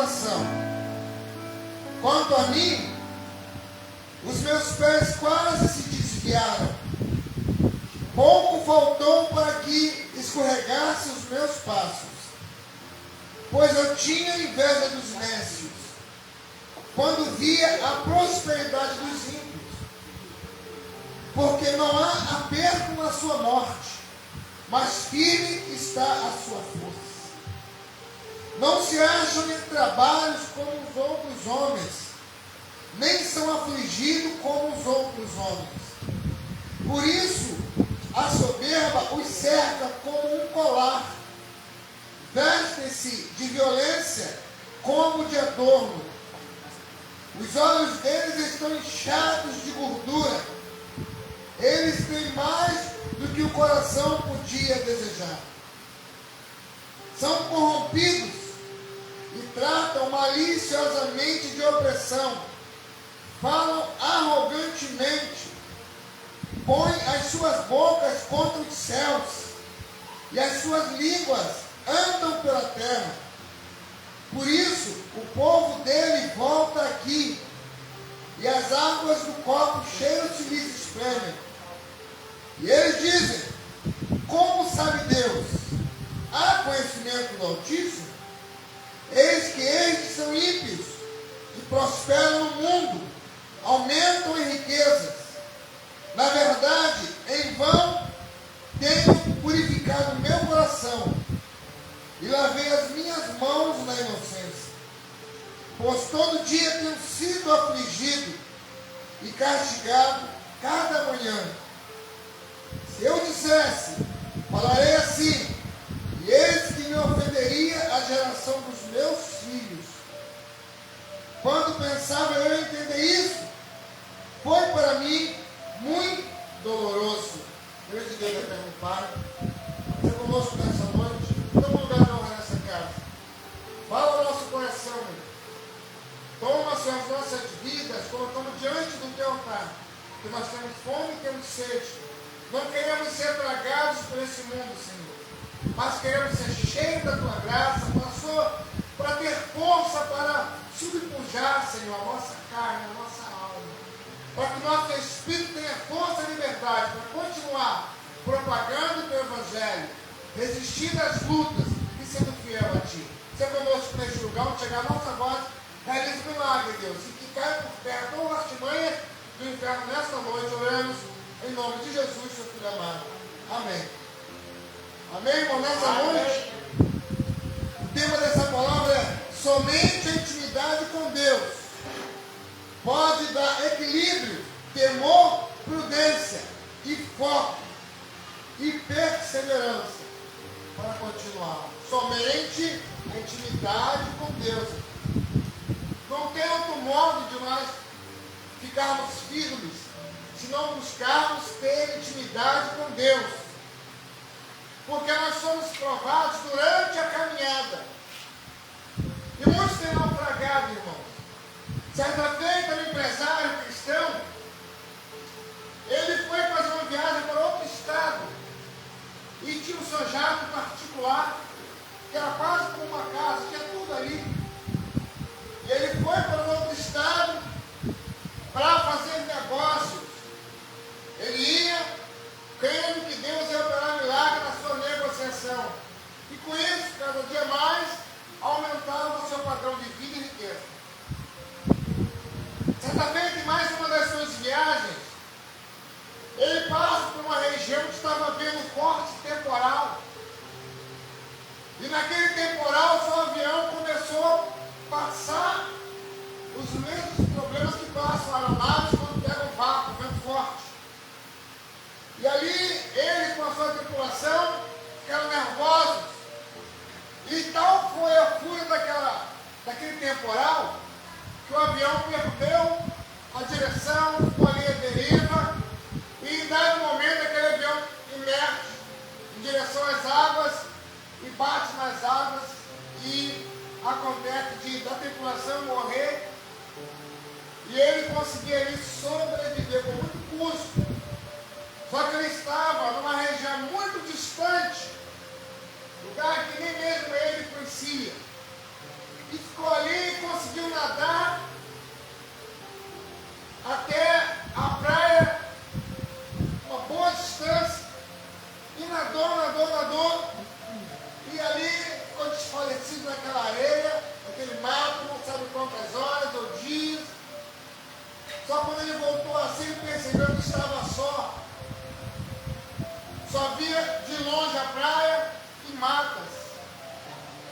coração. Quanto a mim, os meus pés quase se desviaram. Pouco faltou para que escorregasse os meus passos, pois eu tinha inveja dos nécios, quando via a prosperidade dos ímpios, porque não há aperto na sua morte, mas firme está a sua força. Não se acham em trabalhos como os outros homens, nem são afligidos como os outros homens. Por isso, a soberba os cerca como um colar, vestem-se de violência como de adorno. Os olhos deles estão inchados de gordura. Eles têm mais do que o coração podia desejar. São corrompidos e tratam maliciosamente de opressão. Falam arrogantemente. Põem as suas bocas contra os céus, e as suas línguas andam pela terra. Por isso, o povo dele volta aqui, e as águas do copo cheio se lhes espremem. E eles dizem: como sabe Deus? Há conhecimento do Altíssimo? Eis que estes são ímpios, que prosperam no mundo, aumentam em riquezas. Na verdade, em vão tenho purificado o meu coração e lavei as minhas mãos na inocência. Pois todo dia tenho sido afligido e castigado cada manhã. Se eu dissesse, falarei assim, e eis que me ofenderia a geração dos meus filhos. Quando pensava eu entender isso, foi para mim muito doloroso. Deus de Deus eterno Pai, seja conosco nessa noite, toma lugar de honra nessa casa. Fala o nosso coração, meu. Toma, Senhor, as nossas vidas, colocamos diante do teu altar, que nós temos fome e temos sede. Não queremos ser tragados por esse mundo, Senhor, mas queremos ser cheios da tua graça, para ter força para subpujar, Senhor, a nossa carne, a nossa alma, para que nosso espírito tenha força e liberdade para continuar propagando o teu evangelho, resistindo às lutas e sendo fiel a ti. Seja conosco neste lugar, onde chegar a nossa voz, realize o milagre, Deus, e que caia por terra toda a artimanha do inferno nesta noite. Oramos em nome de Jesus, seu Filho amado. Amém. Amém, irmão? Nessa noite, o tema dessa palavra é somente a intimidade com Deus pode dar equilíbrio, temor, prudência e foco e perseverança para continuar. Somente a intimidade com Deus. Não tem outro modo de nós ficarmos firmes se não buscarmos ter intimidade com Deus. Porque nós somos provados durante a caminhada. E muitos têm naufragado, irmão. Certa feita, um empresário cristão, ele foi fazer uma viagem para outro estado e tinha o seu jato particular, que era quase como uma casa, tinha tudo ali. E ele foi para um outro estado para fazer negócios. Ele ia crendo que Deus ia operar milagre na sua negociação. E com isso, cada dia mais, aumentava o seu padrão de vida e riqueza. Certa vez, em mais uma das suas viagens, ele passa por uma região que estava havendo forte temporal. E naquele temporal, seu avião começou a passar os mesmos problemas que passam aeronaves quando pegam vácuo, vento forte. E ali, ele com a sua tripulação ficaram nervosos. E tal foi a fúria daquele temporal, que o avião perdeu a direção, ficou ali a deriva, e em dado momento aquele avião emerge em direção às águas, e bate nas águas, e acontece da tripulação morrer, e ele conseguia ali sobreviver com muito custo. Só que ele estava numa região muito distante, lugar que nem mesmo ele conhecia, e ficou ali permanecido naquela areia, naquele mato, não sabe quantas horas ou dias. Só quando ele voltou assim, ele percebeu que estava só. Só via de longe a praia e matas.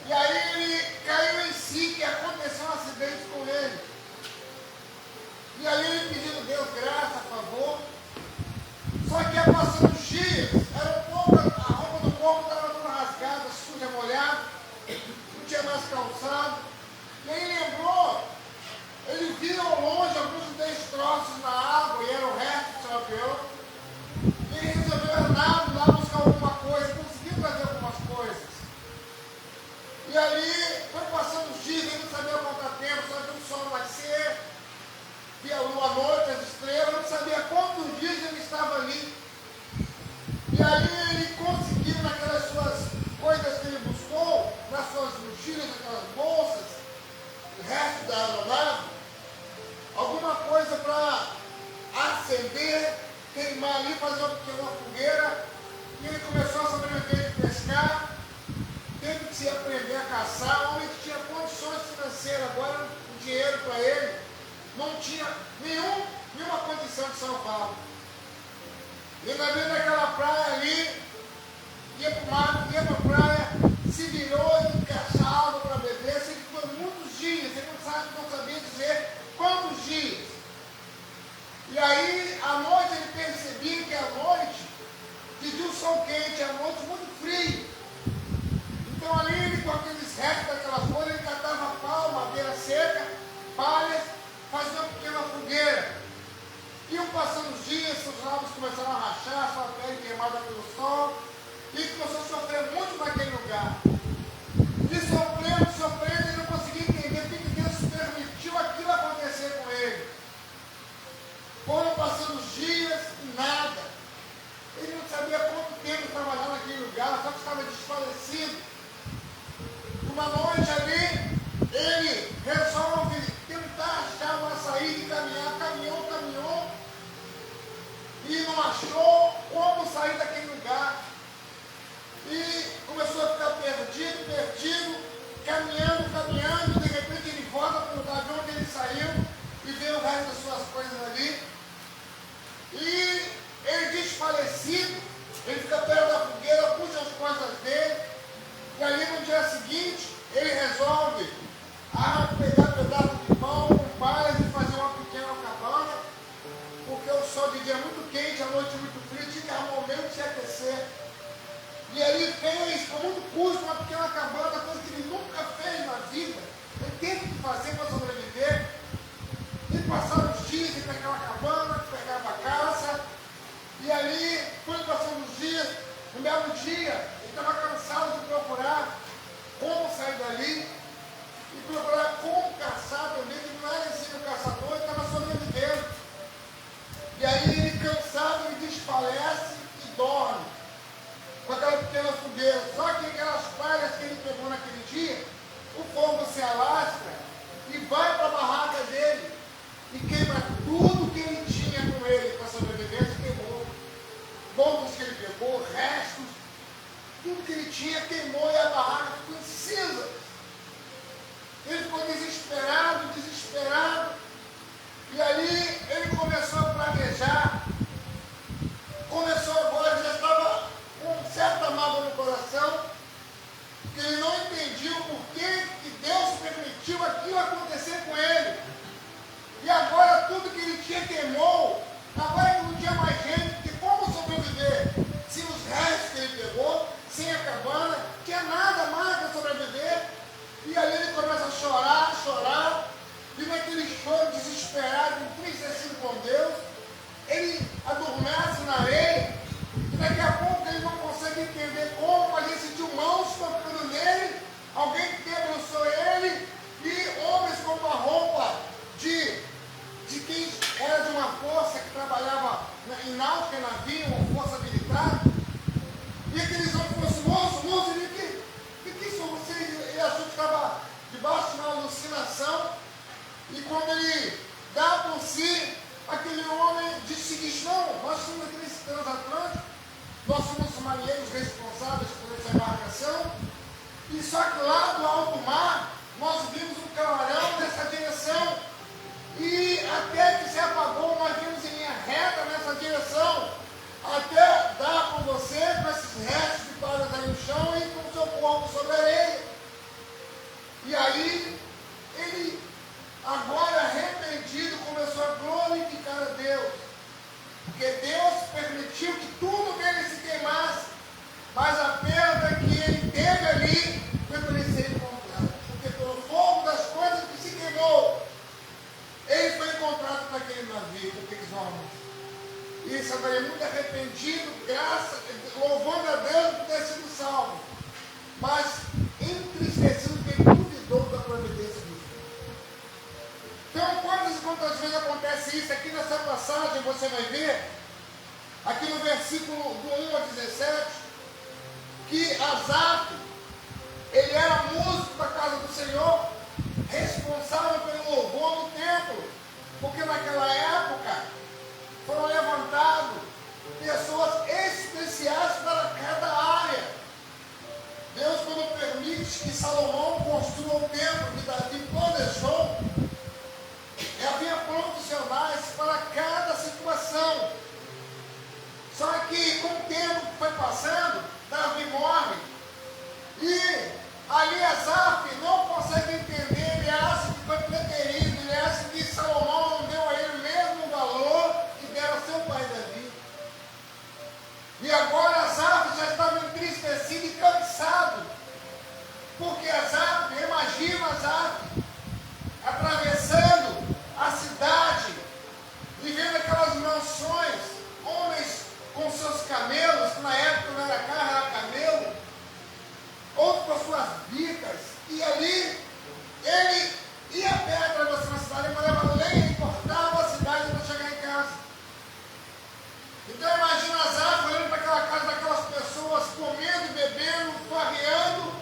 E aí ele caiu em si, que aconteceu um acidente com ele. E aí ele pediu a Deus graça, a favor. Só que ia passando os dias, era um pouco, a roupa do corpo estava toda rasgada, suja, molhada, não tinha mais calçado. E aí ele lembrou, ele viu ao longe alguns destroços na água, e era o resto do seu avião. E ele resolveu andar lá buscar alguma coisa, conseguiu trazer algumas coisas. E ali foi passando os dias, ele não sabia quanto tempo, só viu o sol nascer, via a lua à noite, as estrelas, não sabia quantos dias ele estava ali. E aí ele conseguiu, naquelas suas coisas que ele buscou, nas suas mochilas, naquelas bolsas, o resto da aeronave, alguma coisa para acender, queimar ali, fazer uma fogueira. E ele começou a sobreviver de pescar, teve que se aprender a caçar. O homem que tinha condições financeiras, agora o dinheiro para ele, não tinha nenhuma condição de salvá-lo. Ele veio naquela praia ali, ia para o mar, ia para a praia, se virou e caçar água para beber. Ele foi muitos dias, ele não sabia dizer quantos dias. E aí, à noite, ele percebia que à noite, de dia o sol quente, à noite muito frio. Então ali, ele, com aqueles restos daquelas coisas, ele catava pau, madeira seca, palhas, fazia uma pequena fogueira. Iam passando os dias, seus lábios começaram a rachar, sua pele queimada pelo sol, e começou a sofrer muito naquele lugar. E sofrendo, ele não conseguia entender porque Deus permitiu aquilo acontecer com ele. Foram passando os dias e nada. Ele não sabia quanto tempo trabalhar naquele lugar, só que estava desfalecido. Uma noite ali, ele resolve tentar achar uma saída e caminhar, caminhou, e não achou como sair daquele lugar. E começou a ficar perdido, caminhando, e de repente ele volta para o lugar de onde ele saiu e vê o resto das suas coisas ali. E ele desfalecido, ele fica perto da fogueira, puxa as coisas dele, e ali no dia seguinte, ele resolve pegar pedaço de pão com palhas e fazer uma pequena cabana, porque o sol de dia é muito quente, a noite muito fria, tinha que arrumar um meio de se aquecer. E ele fez com muito custo uma pequena cabana, coisa que ele nunca fez na vida. Ele teve que fazer para sobreviver. E passaram os dias em naquela cabana, pegava a caça, e ali foi passando os dias. No belo dia, ele estava cansado de procurar como sair dali e procurar como caçar também, que não era assim o caçador, ele estava sobrevivendo. E aí ele, cansado, ele desfalece e dorme com aquela pequena fogueira. Só que aquelas palhas que ele pegou naquele dia, o fogo se alastra e vai para a barraca dele e queima tudo que ele tinha com ele para sobrevivência, queimou. Bombas que ele pegou, restos, tudo que ele tinha queimou e a barraca ficou em cinza. Ele ficou desesperado, e ali ele começou a planejar, agora, já estava com certa mágoa no coração, que ele não entendia o porquê que Deus permitiu aquilo acontecer com ele. E agora tudo que ele tinha queimou, agora que não tinha mais gente, porque como sobreviver? Sem os restos que ele pegou, sem a cabana, não tinha nada mais para sobreviver. E ali ele começa a chorar, e naquele choro desesperado, entristecido com Deus, ele adormece na areia, e daqui a pouco ele não consegue entender como, mas ele sentiu mãos tocando nele, alguém que debruçou ele, e homens com uma roupa de quem era de uma força que trabalhava em náutica, navio, uma força militar, e aqueles homens falaram assim: moço, que são vocês? Ele achou que estava debaixo de uma alucinação, e quando ele dá por si, aquele homem disse: não, nós somos aqueles transatlânticos, nós somos os marinheiros responsáveis por essa embarcação, E só que lá do alto mar, nós vimos um clarão nessa direção. E até que se apagou, nós vimos em linha reta nessa direção. Até dar com você, com esses restos de palhas aí no chão e com o seu corpo sobre a areia. E aí, ele, agora arrependido, começou a glorificar a Deus. Porque Deus permitiu que tudo dele se queimasse. Mas a perda que ele teve ali foi para ele ser encontrado. Porque pelo fogo das coisas que se queimou, ele foi encontrado naquele navio, naqueles homens. E ele estava muito arrependido, louvando a Deus por ter sido salvo. Mas entristecido porque ele duvidou da providência de Deus. Então, quantas vezes acontece isso? Aqui nessa passagem você vai ver, aqui no versículo do 1 a 17, que Asaf, ele era músico da casa do Senhor, responsável pelo louvor no templo, porque naquela época foram levantadas pessoas especiais para cada área. Deus, quando permite que Salomão construa o templo que Davi planejou, havia profissionais para cada situação. Só que com o tempo que foi passando, Davi morre. E ali Asaf não consegue entender, ele acha que foi preterido, ele acha que Salomão não deu a ele o mesmo valor que dera a seu pai Davi. E agora Asaf já estava entristecido e cansado. Porque Asaf, imagina Asaf atravessando a cidade e vendo aquelas mansões, homens com seus camelos, que na época não era carro, era camelo, outros com as suas bicas, e ali ele ia a pé atravessando a cidade, mandava lenha e cortava a cidade para chegar em casa. Então imagina Asaf olhando para aquela casa daquelas pessoas, comendo, bebendo, farreando,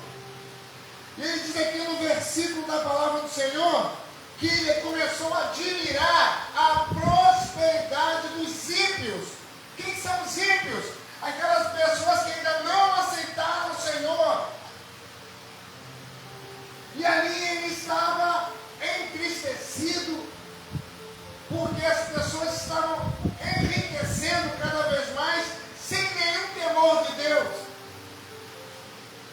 e ele diz aqui no versículo da palavra do Senhor, que ele começou a admirar a prosperidade dos ímpios. Quem são os ímpios? Aquelas pessoas que ainda não aceitaram o Senhor. E ali ele estava entristecido, porque as pessoas estavam enriquecendo cada vez mais, sem nenhum temor de Deus.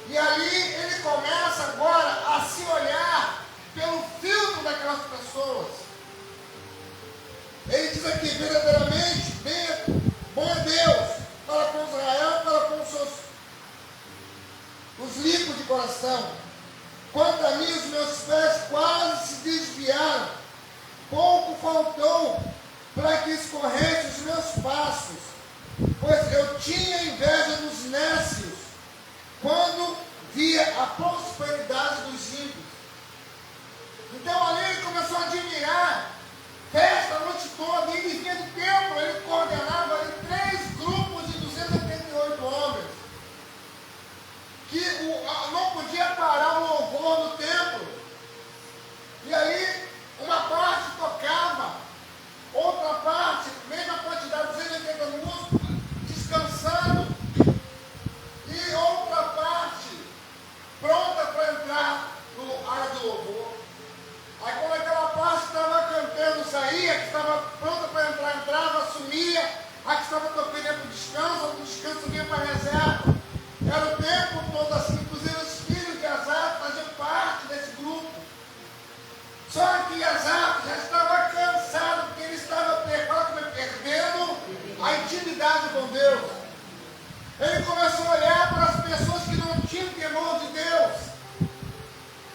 E ali ele começa agora a se olhar pelo filtro daquelas pessoas. Ele diz aqui, verdadeiramente, bom é Deus para com Israel, para com os limpos de coração. Quanto a mim, os meus pés quase se desviaram. Pouco faltou para que escorresse os meus passos, pois eu tinha inveja dos nécios, quando via a prosperidade dos ímpios. Então ali ele começou a admirar, festa a noite toda, e ele vinha do templo, ele coordenava ali 3 grupos de 288 homens, que não podia parar o louvor no templo. E aí, uma parte tocava, outra parte, mesma quantidade, 280 músicos, descansando, e outra parte pronta para entrar no área do louvor. Aí quando aquela parte estava cantando, saía, que estava pronta para entrar, entrava, sumia, a que estava tocando ia para o descanso vinha para a reserva. Era o tempo todo assim, inclusive os filhos de Asaf faziam parte desse grupo. Só que Asaf já estava cansado, porque ele estava perdendo a intimidade com Deus. Ele começou a olhar para as pessoas que não tinham temor de Deus.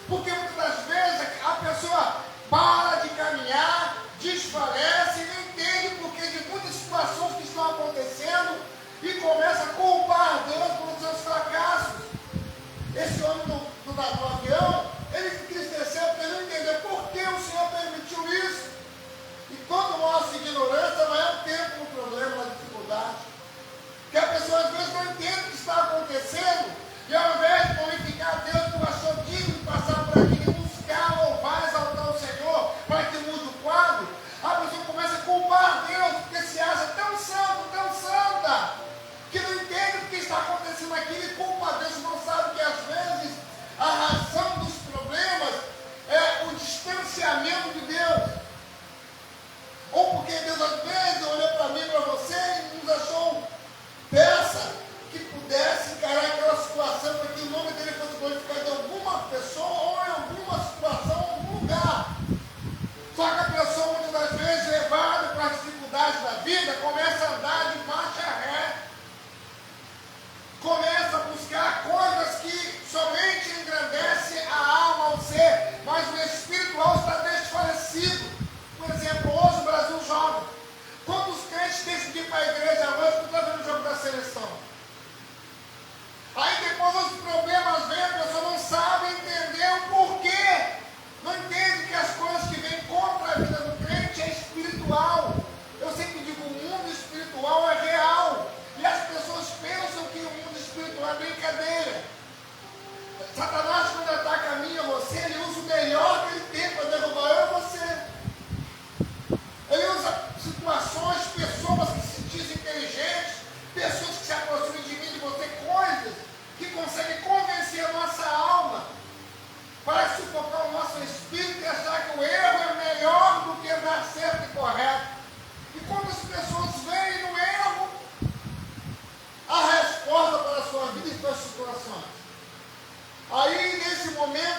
Porque muitas das vezes a pessoa para de caminhar, desfalece, e não entende porque de muitas situações que estão acontecendo e começa a culpar Deus pelos seus fracassos. Esse homem do avião, ele se entristeceu porque ele não entendeu por que o Senhor permitiu isso. E toda nossa ignorância vai ao tempo no problema, na dificuldade. Que a pessoa às vezes não entende o que está acontecendo, e ao invés de glorificar a Deus, tu achou digno de passar por aqui e buscar, louvar, exaltar o Senhor, para que mude o quadro, a pessoa começa a culpar Deus, porque se acha tão santo, tão santa, que não entende o que está acontecendo aqui e culpa a Deus, não sabe que às vezes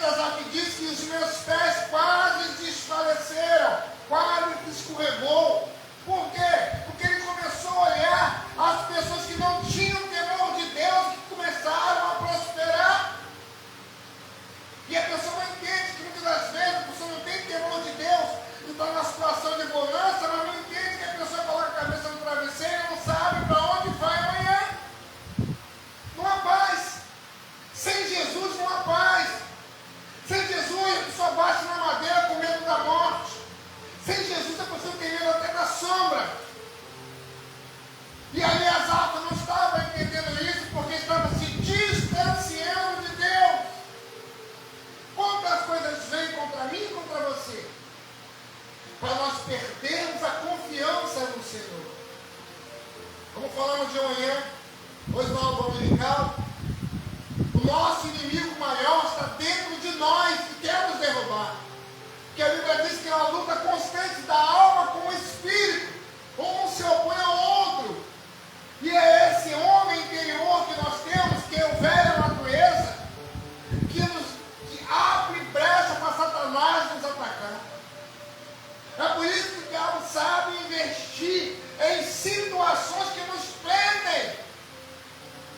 comentas aqui diz que os meus pés quase desfaleceram, quase escorregou. Por quê? Porque ele começou a olhar as pessoas que não tinham temor de Deus, que começaram a prosperar. E a pessoa não entende que muitas das vezes a pessoa não tem temor de Deus e está numa situação de bonança, mas não entende que a pessoa coloca a cabeça no travesseiro e não sabe para onde vai amanhã. Não há paz. Sem Jesus não há paz. Sem Jesus a pessoa bate na madeira com medo da morte. Sem Jesus a pessoa tem medo até da sombra. E ali Asaf não estava entendendo isso porque estava se distanciando de Deus. Quantas coisas vêm contra mim e contra você? Para nós perdermos a confiança no Senhor. Como falamos de manhã, hoje no aula dominical, o nosso inimigo maior está dentro de nós e quer nos derrubar. Porque a Bíblia diz que é uma luta constante da alma com o espírito. Um se opõe ao outro. E é esse homem interior que nós temos, que é o velho natureza, que abre brecha para Satanás nos atacar. É por isso que o diabo sabe investir em situações que nos prendem,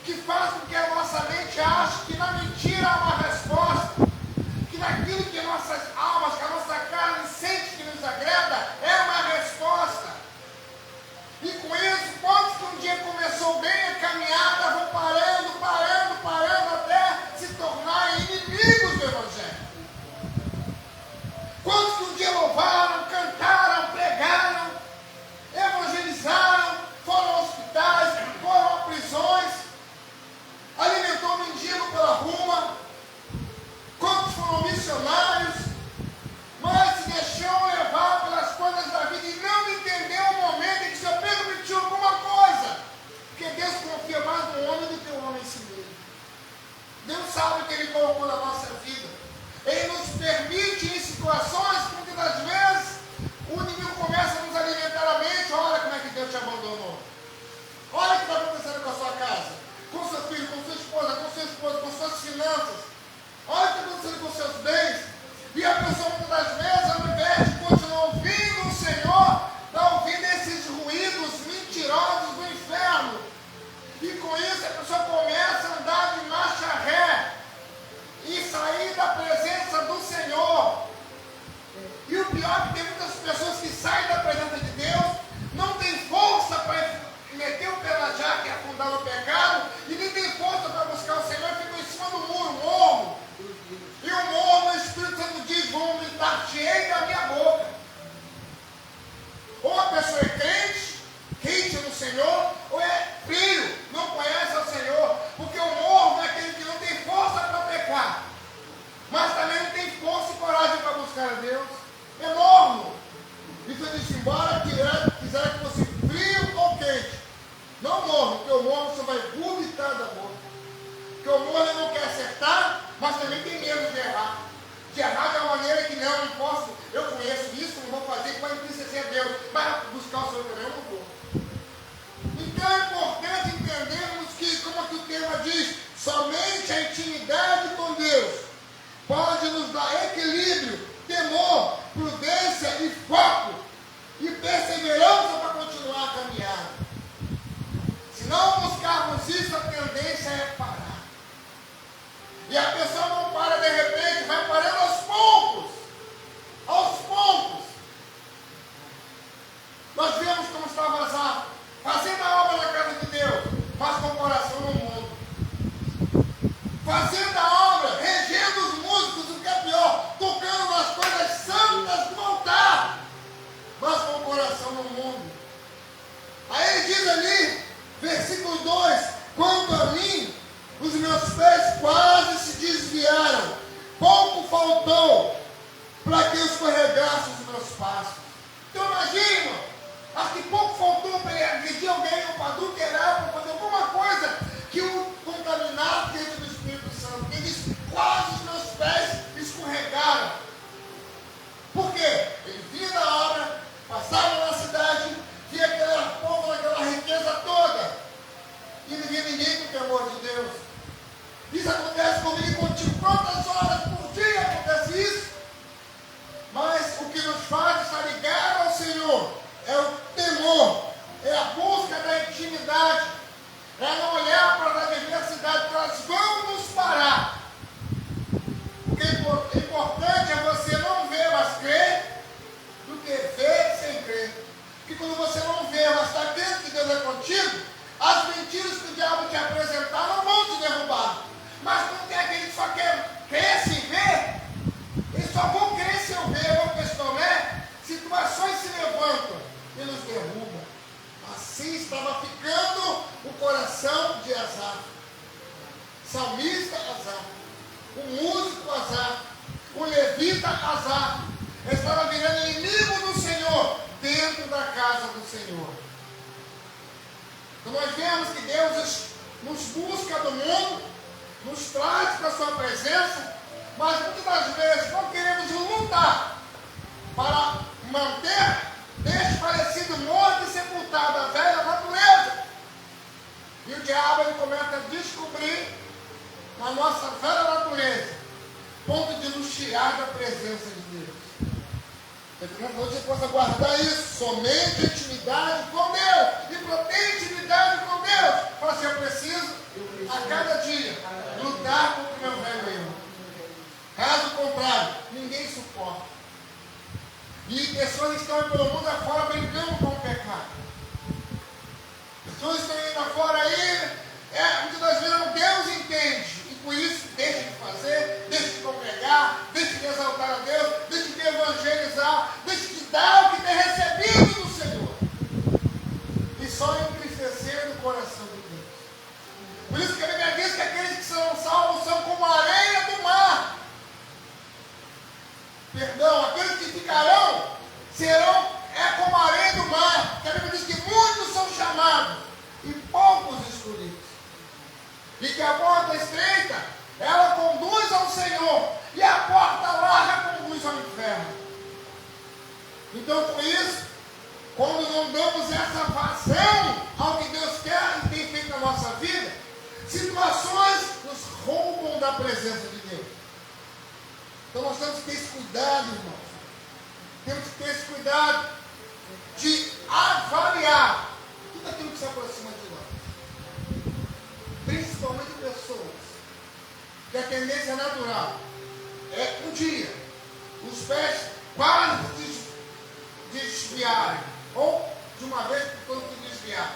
que faz com que a nossa mente ache que na mentira há uma resposta, que naquilo que nossas almas, que a nossa carne sente que nos agrada, é uma resposta. E com isso, quantos que um dia começou bem a caminhada, vão parando, até se tornar inimigos do Evangelho. Quantos que um dia louvaram, cantaram, pregaram, evangelizaram, foram a hospitais, foram a prisões, alimentou o mendigo pela rua, quantos foram missionários, mas se deixou levar pelas coisas da vida e não entendeu o momento em que o Senhor permitiu alguma coisa, porque Deus confia mais no homem do que o homem em si mesmo. Deus sabe o que Ele colocou na nossa vida. Ele nos permite em situações que muitas das vezes o inimigo começa a nos alimentar a mente. Olha como é que Deus te abandonou. Olha o que está acontecendo com a sua casa, com seu filho, com sua esposa, com suas finanças. Olha o que está acontecendo com seus bens. E a pessoa muitas das vezes, ao invés de continuar ouvindo o Senhor, está ouvindo esses ruídos mentirosos do inferno. E com isso a pessoa começa a andar de marcha ré e sair da presença do Senhor. E o pior é que tem muitas pessoas que saem da presença de Deus, não tem força para meter o pé na jaca e afundar no pecado, e nem tem força para buscar o Senhor, e ficam em cima do muro, morro. E o morro, o Espírito Santo diz, vão me dar-te-ei da minha boca. Ou a pessoa é crente no Senhor, ou é frio, não conhece o Senhor, porque o morro é aquele que não tem força para pecar, mas também não tem força e coragem para buscar a Deus. É morno. Isso diz, embora quiser que fosse frio ou quente, não morno, porque o morno só vai vomitar da boca. Porque o morno não quer acertar, mas também tem medo de errar. De errar de uma maneira que não posso, eu conheço isso, não vou fazer, vai entristecer a Deus, mas buscar o Senhor também eu não vou. Então é importante entendermos que, como aqui o tema diz, somente a intimidade com Deus pode nos dar equilíbrio, temor, prudência e foco e perseverança para continuar a caminhar. Se não buscarmos isso, a tendência é parar. E a pessoa não para de repente, vai parando aos poucos. Aos poucos. Nós vemos como estava Asaf, fazendo a obra na casa de Deus, mas com o coração no mundo. Fazendo a obra, regendo os músicos, o que é pior, tocando nas coisas santas do altar, mas com o coração no mundo. Aí ele diz ali, versículo 2, quanto a mim, os meus pés quase se desviaram, pouco faltou para que eu escorregasse os meus passos. Então imagina, acho que pouco faltou para ele agredir alguém, ou para adulterar, para fazer alguma coisa que o contaminasse diante do Espírito Santo. Ele diz, quase os meus pés escorregaram. Por quê? Ele vinha da obra, passava na cidade, via aquele povo, aquela riqueza toda, e não via ninguém com o temor de Deus. Isso acontece comigo e contigo quantas horas por dia a casar. Ele estava virando inimigo do Senhor dentro da casa do Senhor. Então nós vemos que Deus nos busca do mundo, nos traz para a sua presença, mas muitas das vezes não queremos lutar para manter desfalecido, morto e sepultado a velha natureza. E o diabo ele começa a descobrir na nossa velha natureza ponto de nos tirar da presença de Deus. Que você possa guardar isso, somente intimidade com Deus. E para ter intimidade com Deus, fala assim, eu preciso a cada dia lutar contra o meu velho eu. Caso contrário, ninguém suporta. E pessoas estão pelo mundo afora brincando com o pecado. Pessoas estão indo afora aí, muitas das vezes Deus entende. E por isso deixa de fazer, deixa de congregar, deixa de exaltar a Deus, deixa de evangelizar, deixa de dar o que tem recebido do Senhor. E só entristecer no coração de Deus. Por isso que a Bíblia diz que aqueles que são salvos são como a areia do mar. Perdão, aqueles que ficarão serão como a areia do mar. Porque a Bíblia diz que muitos são chamados e poucos escolhidos. E que a porta estreita, ela conduz ao Senhor, e a porta larga conduz ao inferno. Então, por isso, quando não damos essa vazão ao que Deus quer e tem feito na nossa vida, situações nos roubam da presença de Deus. Então, nós temos que ter esse cuidado, irmãos. Temos que ter esse cuidado de avaliar tudo aquilo que se aproxima de nós. Principalmente pessoas que a tendência natural é um dia os pés quase desviarem, ou de uma vez por todas desviar.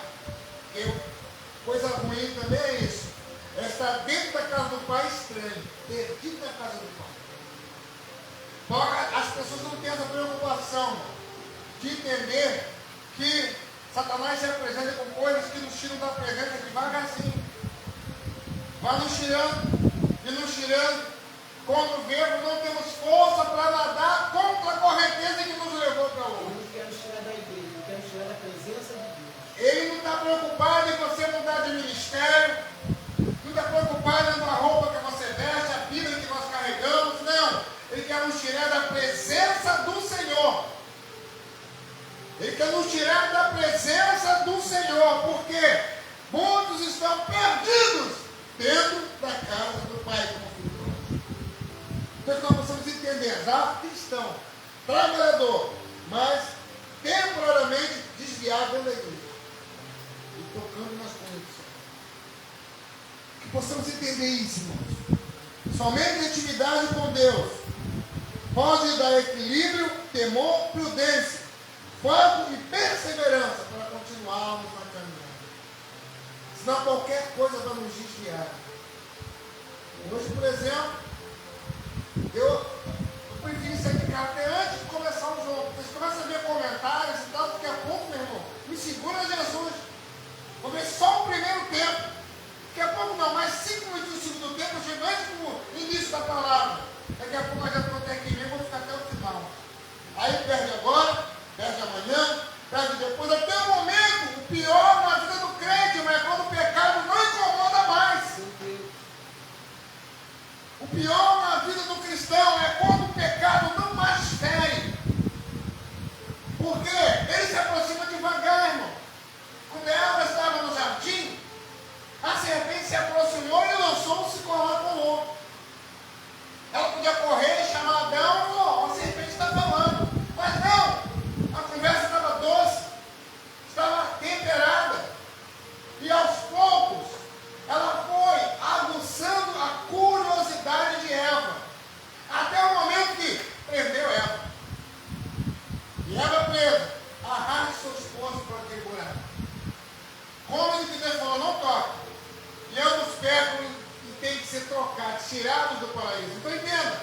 Coisa ruim também é isso. É estar dentro da casa do Pai estranho, perdido na casa do Pai. As pessoas não têm essa preocupação de entender que Satanás se apresenta com coisas que nos tiram da presença devagarzinho. Vai nos tirando e nos tirando. Quando vemos, não temos força para nadar contra a correnteza que nos levou para longe. Ele não quer nos tirar da igreja, ele quer nos tirar da presença de Deus. Ele não está preocupado em você mudar de ministério, não está preocupado em uma roupa que você veste, a Bíblia que nós carregamos, não. Ele quer nos tirar da presença do Senhor. Ele quer nos tirar da presença do Senhor, porque muitos estão perdidos dentro da casa do Pai, como filho. Então nós precisamos entender, já cristão, trabalhador, mas temporariamente desviado da igreja e tocando nas conexões. Que possamos entender isso, irmãos. Somente a intimidade com Deus pode dar equilíbrio, temor, prudência, foco e perseverança para continuarmos na caminhada. Senão qualquer coisa vai nos desviar. Hoje, por exemplo, eu prefiro sair de casa até antes de começar o jogo. Vocês começam a ver comentários e tal, daqui a pouco, meu irmão, me segura Jesus. Vou ver só o primeiro tempo. Daqui a pouco não, mais 5 minutos do segundo tempo, eu chego antes do início da palavra. Daqui a pouco nós já estamos até aqui mesmo, vou ficar até o final. Aí perde agora, perde amanhã, perde depois, até o momento, o pior na vida do crente, mas é quando o pecado não incomoda mais. O pior na vida do cristão é quando o pecado não mais fere. Por quê? Ele se aproxima devagar, irmão. Quando Eva estava no jardim, a serpente se aproximou e lançou um cicorrão com o outro. Ela podia correr e chamar Adão e falou, a serpente está falando. Mas não, a conversa estava doce, estava temperada. E aos poucos, ela foi aguçando a curiosidade de Eva. Até o momento que prendeu Eva. E Eva presa, arraste seu esposo para aquele buraco. Como ele Deus falou, não toca. E ambos pecam e têm que ser trocados, tirados do paraíso. Então entenda.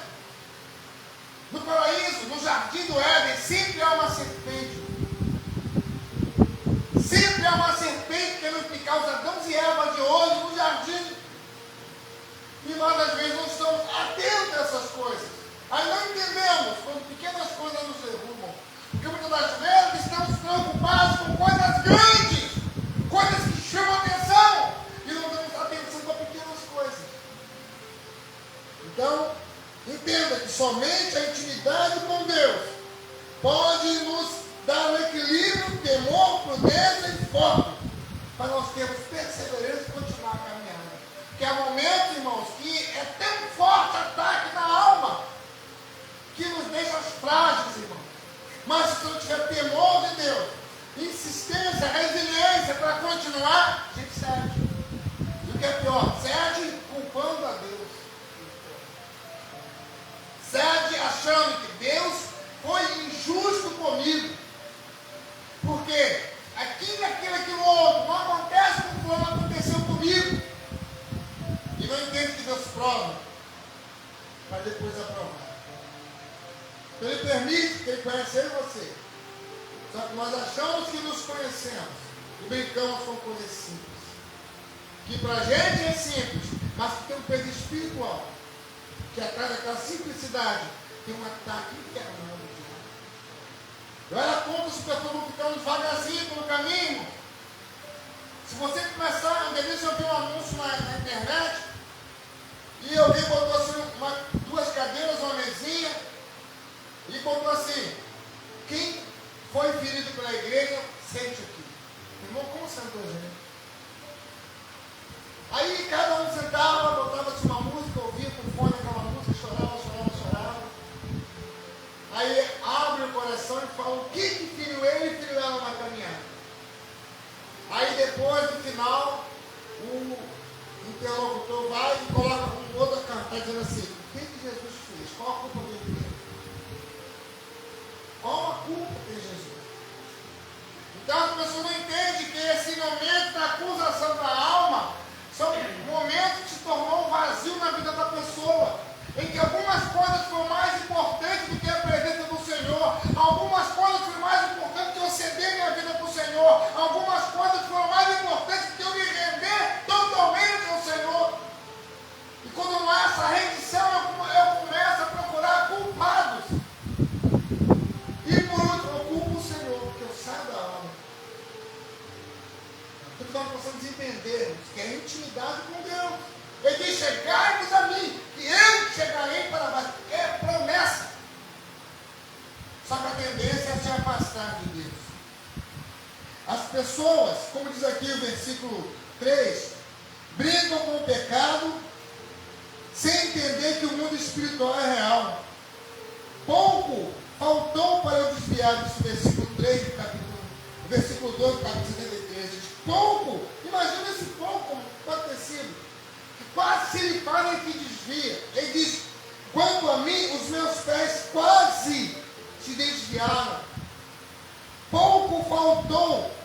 No paraíso, no jardim do Éden, sempre há uma serpente. Sempre há uma serpente querendo picar os Adãos e Eva de hoje no jardim. E nós às vezes não estamos atentos a essas coisas. Aí não entendemos quando pequenas coisas nos derrubam. Porque muitas das vezes estamos preocupados com coisas grandes, coisas que chamam a atenção, e não damos atenção para pequenas coisas. Então, entenda que somente a intimidade com Deus pode nos dar o equilíbrio, temor, prudência e foco, para nós termos perseverança e continuar a caminhada. Porque há momentos, irmãos, que é tão forte ataque na alma, que nos deixa frágeis, irmãos. Mas se não tiver temor de Deus, insistência, resiliência para continuar, a gente cede. E o que é pior, cede culpando a Deus. Cede achando que Deus foi injusto comigo. Porque aquilo outro não acontece como não aconteceu comigo. E não entende que Deus prova, para depois aprovar. Então Ele permite que Ele conheça eu e você. Só que nós achamos que nos conhecemos e brincamos com coisas simples. Que para a gente é simples, mas que tem um peso espiritual. Que atrás daquela simplicidade tem um ataque interno. Eu era contra se o pessoal não ficar devagarzinho pelo caminho. Se você começar, uma vez eu vi um anúncio na internet, e alguém botou assim, duas cadeiras, uma mesinha, e botou assim: quem foi ferido pela igreja, sente aqui. Irmão, como sentou, gente? Aí cada um sentava, botava-se uma música, ouvia com fone aquela música, chorava. Aí abre o coração e fala o que feriu ele e feriu ela na caminhada. Aí depois, no final, o interlocutor vai e coloca um outro canto, está dizendo assim: o que Jesus fez? Qual a culpa dele? Qual a culpa de Jesus? Então as pessoas não entendem que esse momento da acusação da alma são momentos que se tornou um vazio na vida da pessoa, em que algumas coisas foram mais importantes do que a presença do Senhor, algumas coisas foram mais importantes do que eu ceder minha vida para o Senhor, algumas coisas foram mais importantes do que eu me render totalmente ao Senhor. E quando não há essa rendição, eu começo a procurar culpados. E por último, eu culpo o Senhor, porque eu saio da alma. Tudo que nós possamos entender que é intimidade com Deus. Ele diz: chegai-vos a mim, que eu chegarei para baixo. É promessa. Só que a tendência é se afastar de Deus. As pessoas, como diz aqui o versículo 3, brincam com o pecado sem entender que o mundo espiritual é real. Pouco faltou para eu desviar desse versículo 3 do capítulo, versículo 2 do capítulo 73. Diz, pouco, imagina esse pouco como pode ter sido. Quase se ele fala e que desvia. Ele diz: quanto a mim, os meus pés quase se desviaram. Pouco faltou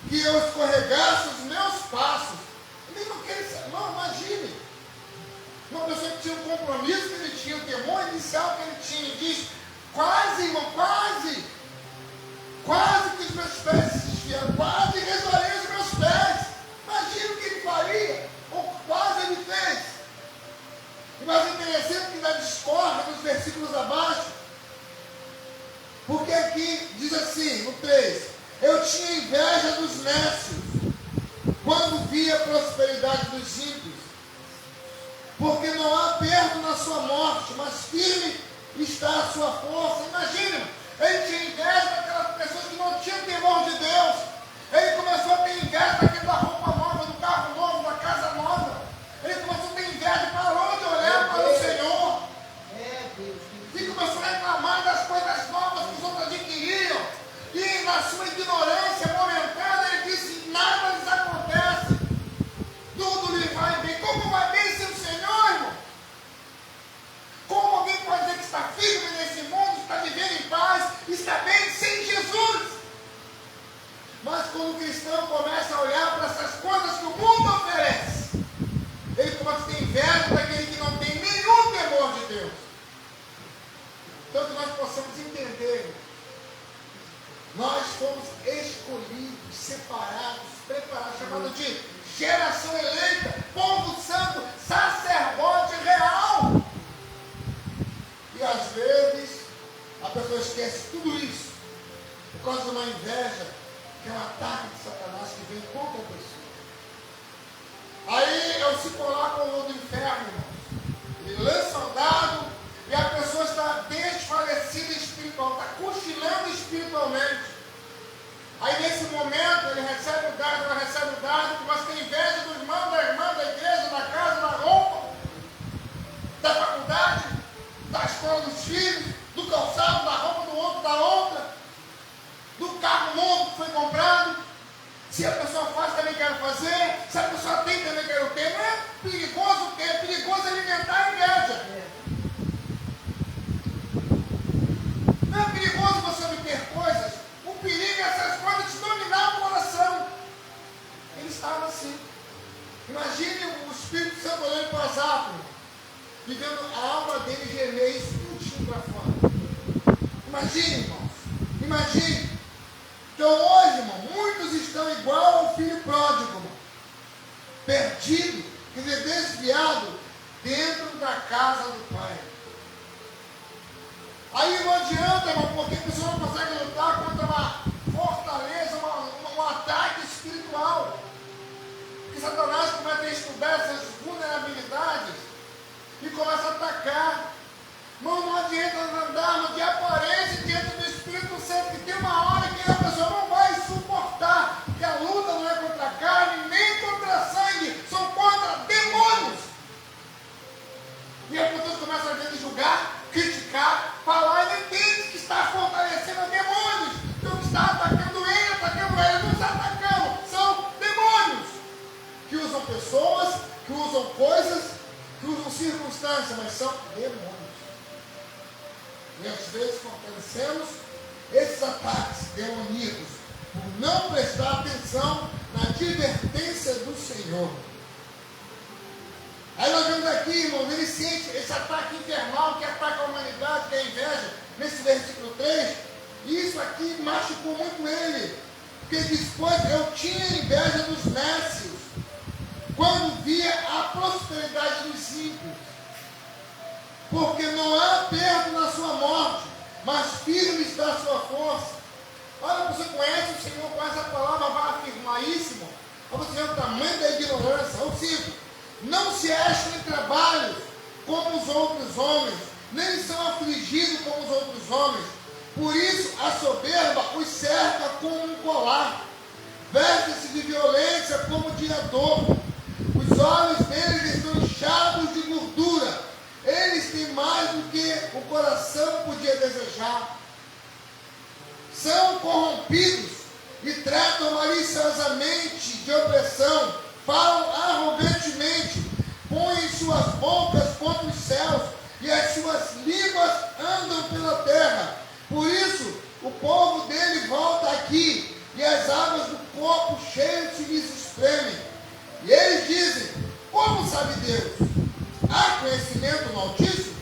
que eu escorregasse os meus passos. Nem não, imagine. Uma pessoa que tinha um compromisso, que ele tinha, o temor inicial que ele tinha, e diz: quase, irmão, quase que os meus pés se desviaram, quase resvalei os meus pés. Imagina o que ele faria, ou quase ele fez. E mais interessante que na discórdia, nos versículos abaixo, porque aqui diz assim, no 3, eu tinha inveja dos nécios, quando via a prosperidade dos ímpios, porque não há perto na sua morte, mas firme está a sua força. Imagina, ele tinha inveja daquelas pessoas que não tinham temor de Deus. Ele começou a ter inveja daquela roupa nova, do carro novo, da casa nova. Ele começou a ter inveja para onde olhar para o Senhor. E começou a reclamar das coisas novas que os outros adquiriam. E na sua ignorância momentânea, ele disse: nada lhes acontece. Tudo lhe vai bem. Como vai bem sem o Senhor, irmão? Como alguém pode dizer que está firme nesse mundo, está vivendo em paz, está bem sem Jesus? Mas quando o cristão começa a olhar para essas coisas que o mundo oferece, ele começa a ter inveja daquele que não tem nenhum temor de Deus. Então que nós possamos entender, nós fomos escolhidos, separados, preparados, chamados de geração eleita, povo santo, sacerdote real. E Muitas vezes a pessoa esquece tudo isso por causa de uma inveja, que é um ataque de Satanás que vem contra a pessoa. Aí eu se coloco no inferno, irmãos. Ele lança um dado e a pessoa está desfalecida espiritual, está cochilando espiritualmente. Aí nesse momento ele recebe o dado, ela recebe o dado, começa a ter inveja do irmão, da irmã, da igreja, da casa, da roupa, da faculdade, da escola dos filhos, do calçado, da roupa do outro, da outra, do carro novo que foi comprado. Se a pessoa faz, também quero fazer. Se a pessoa tem, também quero ter. Não é perigoso ter, é perigoso alimentar a inveja. Não é perigoso você obter coisas. O perigo é essas coisas te dominar o coração. Ele estava assim. Imagine o Espírito Santo olhando para as árvores, vivendo a alma dele gemer e explodindo para fora. Imagine, irmãos. Imagine. Então hoje, irmão, muitos estão igual ao filho pródigo, irmão, perdido, quer dizer, desviado dentro da casa do pai. Aí não adianta, irmão, porque a pessoa não consegue lutar contra uma fortaleza, um ataque espiritual. Porque Satanás começa a estudar essas vulnerabilidades e começa a atacar. Irmão, não adianta andarmos de aparência diante do Espírito Santo, que tem uma hora que a pessoa não vai suportar, porque a luta não é contra a carne, nem contra a sangue, são contra demônios. E as pessoas começam a vezes julgar, criticar, falar, e não entende que está fortalecendo demônios, então está atacando ele, não está atacando, são demônios, que usam pessoas, que usam coisas, que usam circunstâncias, mas são demônios. E às vezes fortalecemos esses ataques demoníacos por não prestar atenção na advertência do Senhor. Aí nós vemos aqui, irmãos, ele sente esse ataque infernal que ataca a humanidade, que é a inveja, nesse versículo 3, e isso aqui machucou muito ele, porque ele diz: pois eu tinha inveja dos nécios, quando via a prosperidade dos ímpios. Porque não há perda na sua morte, mas firme está a sua força. Olha, você conhece o Senhor, conhece a palavra, vai afirmar isso, irmão. Olha, você vê o tamanho da ignorância. Ou seja, não se acham em trabalhos como os outros homens, nem são afligidos como os outros homens. Por isso a soberba os cerca como um colar, veste-se de violência como de adorno. Os olhos deles estão inchados de gordura. Eles têm mais do que o coração podia desejar. São corrompidos e tratam maliciosamente de opressão, falam arrogantemente, põem suas bocas contra os céus e as suas línguas andam pela terra. Por isso, o povo dele volta aqui e as águas do copo cheio se lhes espremem. E eles dizem: como sabe Deus? Há conhecimento no Altíssimo?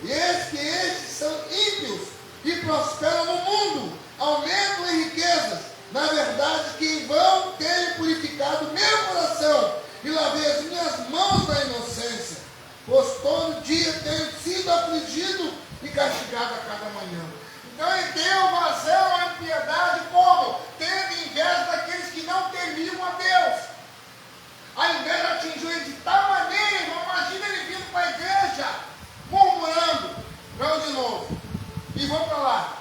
E eis que estes são ímpios e prosperam no mundo, aumentam em riquezas. Na verdade, que em vão tenho purificado meu coração e lavei as minhas mãos na inocência, pois todo dia tenho sido afligido e castigado a cada manhã. Então ele deu vazão à impiedade como? Tendo inveja daqueles que não temiam a Deus. A inveja atingiu ele de tal maneira, irmão, imagina ele vindo para a igreja, murmurando: vamos de novo, e vou para lá.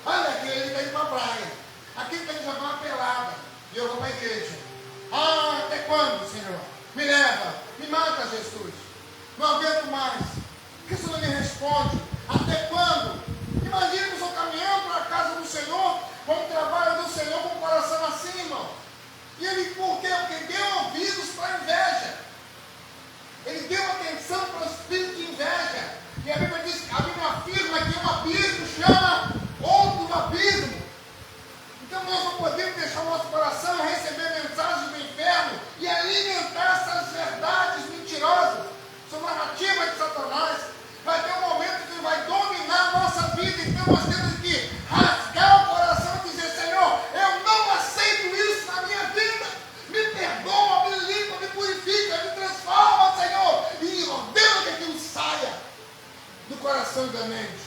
Olha, aquele está indo para a praia, aquele está indo jogar uma pelada, e eu vou para a igreja. Ah, até quando, Senhor? Me leva, me mata, Jesus. Não aguento mais. Por que o Senhor me responde? Até quando? Imagina que eu estou caminhando para a casa do Senhor, com o trabalho do Senhor, com o coração assim, irmão. E ele, por quê? Porque deu ouvidos para a inveja. Ele deu atenção para o espírito de inveja. E a Bíblia diz, a Bíblia afirma que um abismo chama outro abismo. Então nós não podemos deixar o nosso coração receber mensagens do inferno e alimentar essas verdades mentirosas. São narrativas de Satanás. Vai ter um momento que ele vai dominar a nossa vida. Então nós temos que rasgar o coração e dizer: Senhor, eu não aceito isso na minha vida. Me perdoa, me limpa, me purifica, me transforma, Senhor. E ordena que aquilo saia do coração da mente. crente.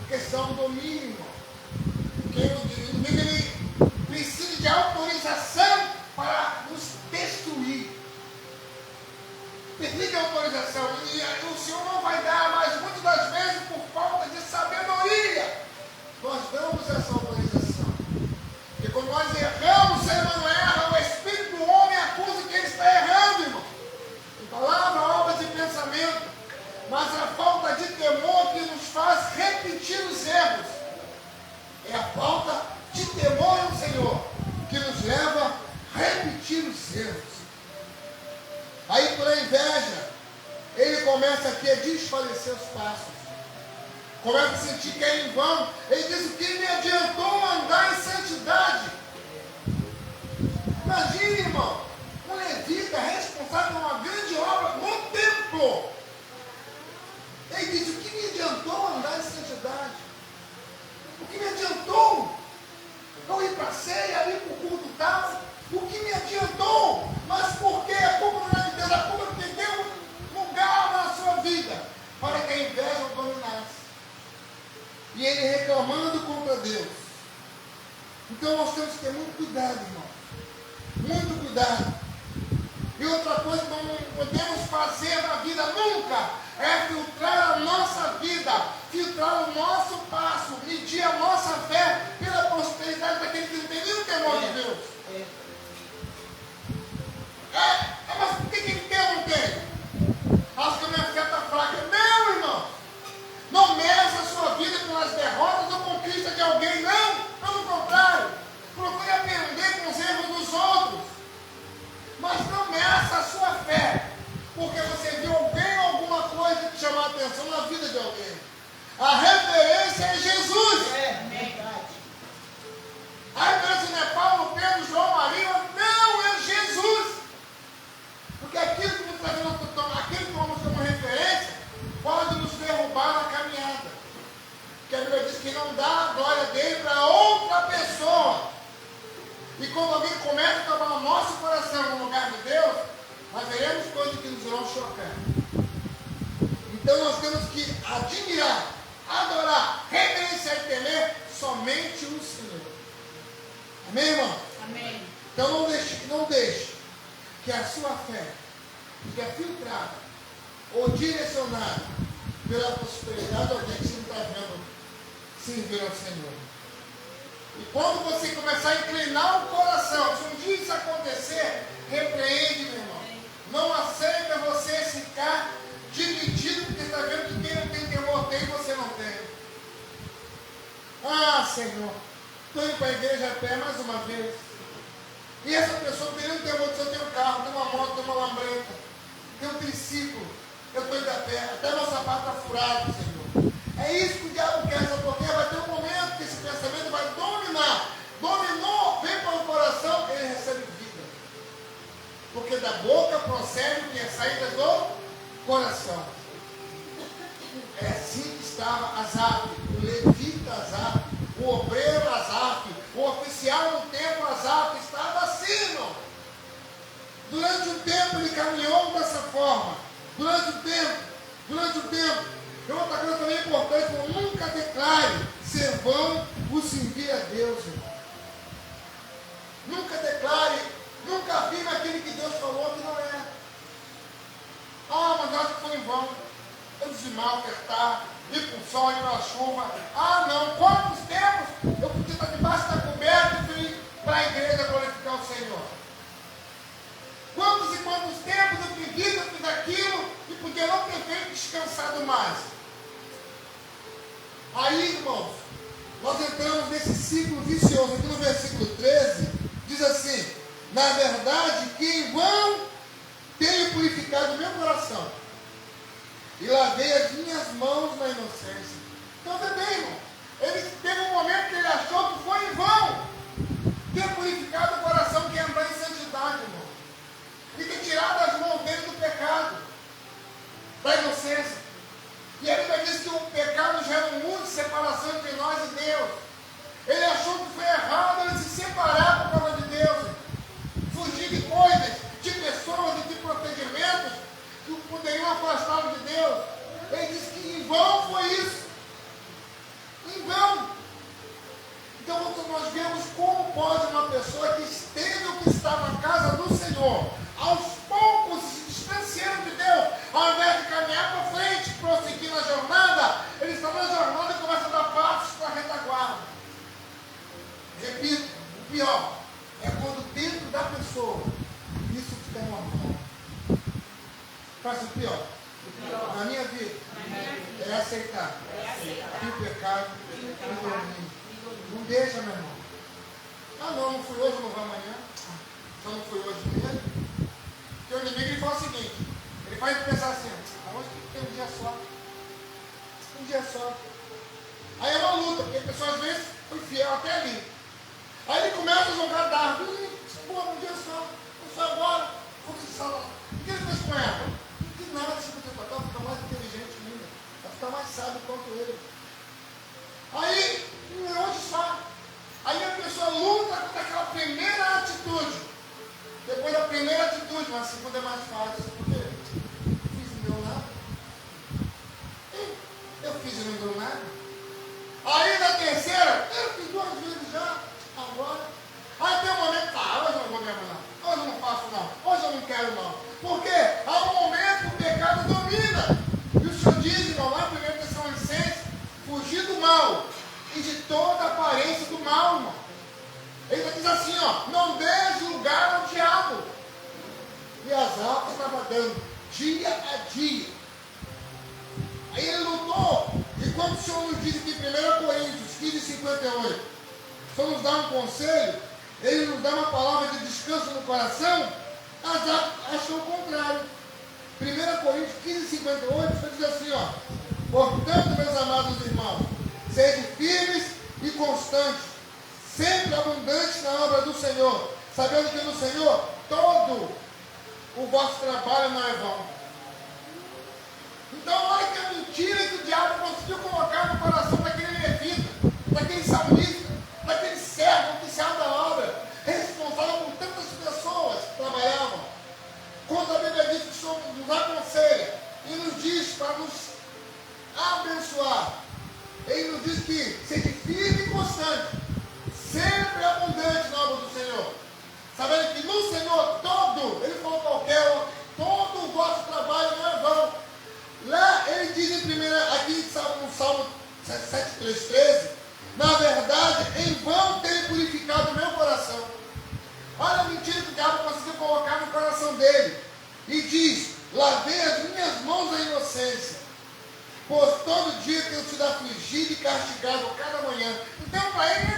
Questão do domínio, irmão. Porque o inimigo ele precisa de autorização para nos destruir. Precisa de autorização. E o Senhor não vai dar, mas muitas das vezes por falta de sabedoria, nós damos essa autorização. Porque quando nós erramos, o ser humano erra, o espírito do homem acusa que ele está errando, irmão. Em palavra, obras e pensamento. Mas a falta de temor que nos faz repetir os erros. É a falta de temor no Senhor que nos leva a repetir os erros. Aí por a inveja, ele começa aqui a desfalecer os passos. Começa a sentir que é em vão. Ele diz: o que me adiantou andar em santidade? Imagine, irmão, um levita responsável por uma grande obra no templo. Ele diz: o que me adiantou andar em santidade? O que me adiantou não ir para a ceia, ir para o culto tal? O que me adiantou? Mas por que? A culpa não é de Deus, a culpa é porque deu um lugar na sua vida para que a inveja o dominasse. E ele reclamando contra Deus. Então nós temos que ter muito cuidado, irmão. Muito cuidado. E outra coisa que não podemos fazer na vida nunca é filtrar a nossa vida, filtrar o nosso passo, medir a nossa fé pela prosperidade daquele que não tem nenhum temor de Deus. Mas por que ele tem ou não tem? Acho que a minha fé está fraca. Não, irmão. Não meça a sua vida pelas derrotas ou conquistas de alguém. Não, pelo contrário. Procure aprender com os erros dos outros. Mas não meça a sua fé porque você viu alguém ou alguma coisa que chamou a atenção na vida de alguém. A referência é Jesus. É verdade. A referência não é Paulo, Pedro, João, Maria. Não, é Jesus. Porque aquilo que você está vendo, aquilo que vamos ter uma referência, pode nos derrubar na caminhada. Porque a Bíblia diz que não dá a glória dele para outra pessoa. E quando alguém começa a tomar o nosso coração no lugar de Deus, nós veremos coisas que nos vão chocar. Então nós temos que admirar, adorar, reverenciar e temer somente o Senhor. Amém, irmão? Amém. Então não deixe que a sua fé seja filtrada ou direcionada pela prosperidade de alguém que você não está vendo servir ao Senhor. E quando você começar a inclinar o coração, se um dia isso acontecer, repreende, meu irmão. Não aceita você ficar dividido, porque está vendo que quem não tem temor tem e você não tem. Ah, Senhor, estou indo para a igreja a pé mais uma vez. E essa pessoa tem um temor de eu tenho um carro, tenho uma moto, tenho uma lambreta, tenho um triciclo, eu estou indo a pé, até meu sapato está furado, Senhor. É isso que o diabo quer, sabe por quê? Vai ter um momento que esse pensamento vai dominar. Dominou, vem para o coração, ele recebe vida. Porque da boca procede o que é saída do coração. É assim que estava Asaf, o levita Asaf, o obreiro Asaf, o oficial no templo Asaf, estava assim, irmão. Durante um tempo ele caminhou dessa forma. Durante o tempo. E outra coisa também importante, nunca declare ser vão o servir a Deus, irmão. Nunca declare, nunca afirme aquilo que Deus falou que não é. Ah, mas acho que foi em vão. Eu dizimar, ofertar, ir para o sol, ir para a chuva. Ah, não. Quantos tempos eu podia estar debaixo da coberta e fui para a igreja glorificar o Senhor? Quantos e quantos tempos eu fiz aquilo e podia não ter feito descansado mais? Aí, irmãos, nós entramos nesse ciclo vicioso. Aqui no versículo 13, diz assim: na verdade, que em vão tenho purificado o meu coração e lavei as minhas mãos na inocência. Então, vê bem, irmão, ele teve um momento que ele achou que foi em vão ter purificado o coração, que é andar em santidade, irmão, e ter tirado as mãos dele do pecado, da inocência. E a Bíblia diz que o pecado gera um muro de separação entre nós e Deus. Ele achou que foi errado ele se separar por causa de Deus, fugir de coisas, de pessoas e de procedimentos que poderiam afastá-lo de Deus. Ele disse que em vão foi isso. pessoa que esteve o que está na casa do Senhor, aos poucos se distanciando de Deus, ao invés de caminhar para frente, prosseguir na jornada, ele está na jornada e começa a dar passos para a retaguarda. Repito, o pior é quando dentro da pessoa isso fica normal. Faz o pior. Na minha vida é aceitar que o pecado me domina. Não deixa, meu irmão. Ah, não fui hoje, não vou amanhã. Só não fui hoje mesmo. Porque o inimigo ele fala o seguinte: ele faz pensar assim, hoje tem um dia só. Um dia só. Aí é uma luta, porque a pessoa às vezes foi fiel até ali. Aí ele começa a jogar dardo. Pô, um dia só agora, vou precisar lá. O que ele fez com ela? Não fiz nada, se você botar, ela fica mais inteligente ainda. Ela fica mais sábia quanto ele. Aí, hoje só. Aí a pessoa luta contra aquela primeira atitude. Depois da primeira atitude, mas a segunda é mais fácil. Por quê? Fiz e não deu nada. Eu fiz e não deu nada. Aí na terceira, eu fiz 2 vezes já. Agora. Aí tem um momento, hoje eu não vou mesmo não. Hoje eu não faço não. Hoje eu não quero não. Por quê? Há um momento que o pecado domina. E o Senhor diz, irmão, lá em 1 Tessalonicenses, fugir do mal e de toda aparência do mal, irmão. Ele diz assim, não dê lugar ao diabo. E as almas estavam dando dia a dia. Aí ele lutou. E quando o Senhor nos diz aqui em 1 Coríntios 15:58, o Senhor nos dá um conselho, ele nos dá uma palavra de descanso no coração, as almas acham o contrário. 1 Coríntios 15:58, o Senhor diz assim, portanto, meus amados irmãos, sede firmes e constantes, sempre abundantes na obra do Senhor, sabendo que no Senhor todo o vosso trabalho não é vão. Então, olha que a mentira que o diabo conseguiu colocar no coração daquele levita, daquele salmista, daquele servo, oficial da obra, responsável por tantas pessoas que trabalhavam. Quando a Bíblia diz que o Senhor nos aconselha e nos diz para nos abençoar, ele nos diz que seja firme e constante, sempre abundante na obra do Senhor, sabendo que no Senhor todo, ele falou qualquer, todo o vosso trabalho não é vão. Lá ele diz aqui no Salmo 73:13, na verdade, em vão tem purificado o meu coração. Olha a mentira que o diabo conseguiu colocar no coração dele. E diz, lavei as minhas mãos da inocência, pois todo dia tenho sido afligido e castigado cada manhã. Então para ele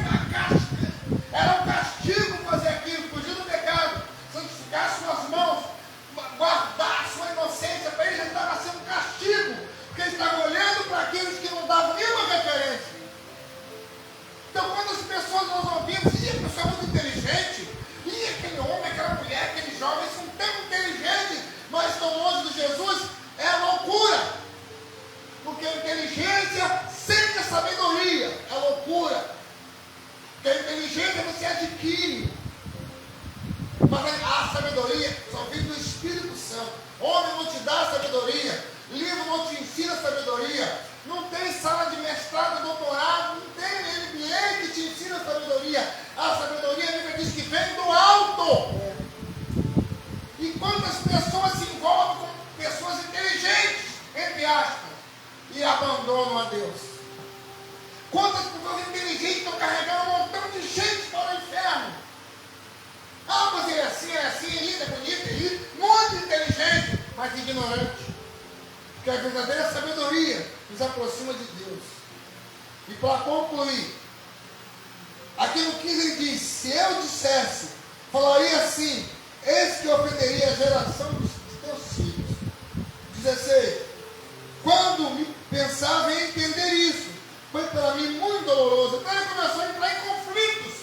era um castigo fazer aquilo, fugir do pecado, santificar suas mãos, guardar sua inocência. Para ele já estava sendo um castigo, porque ele estava olhando para aqueles que não davam nenhuma referência. Então quando as pessoas nós ouvimos, a pessoa é muito inteligente, aquele homem, aquela mulher, aquele jovem são tão inteligentes, mas estão longe de Jesus, é loucura. Porque a inteligência sem a sabedoria é loucura. Porque a inteligência você adquire, mas a sabedoria só vem do Espírito Santo. Homem não te dá sabedoria, livro não te ensina sabedoria, não tem sala de mestrado, doutorado, não tem MBA que te ensina sabedoria. A sabedoria, a Bíblia diz que vem do alto. E quantas pessoas se envolvem com pessoas inteligentes, entre aspas, e abandonam a Deus? Quantas pessoas inteligentes estão carregando um montão de gente para o inferno? Mas ele é assim, ele é bonito, ele é muito inteligente, mas ignorante. Porque a verdadeira sabedoria nos aproxima de Deus. E para concluir, aqui no 15 ele diz, se eu dissesse, falaria assim, eis que ofenderia a geração dos teus filhos. 16, quando me pensava em entender isso, foi para mim muito doloroso. Então ele começou a entrar em conflitos.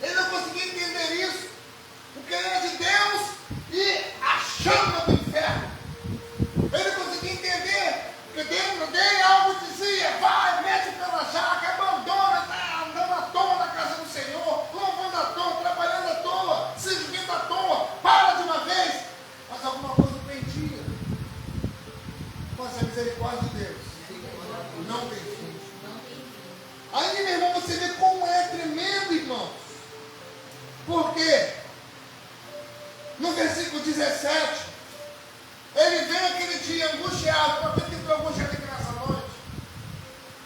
Ele não conseguia entender isso, porque ele era de Deus e a chama do inferno. Ele não conseguia entender, porque dentro dele algo dizia, vai, mete o pé na jaca, abandona, está andando à toa na casa do Senhor, louvando à toa, trabalhando à toa, servindo à toa, para de uma vez. Mas alguma coisa prendia. Mas a misericórdia de Deus não tem fim. Aí, meu irmão, você vê como é tremendo, irmãos. Por quê? No versículo 17, ele vem aquele dia angustiado. Por que ele foi angustiado aqui nessa noite?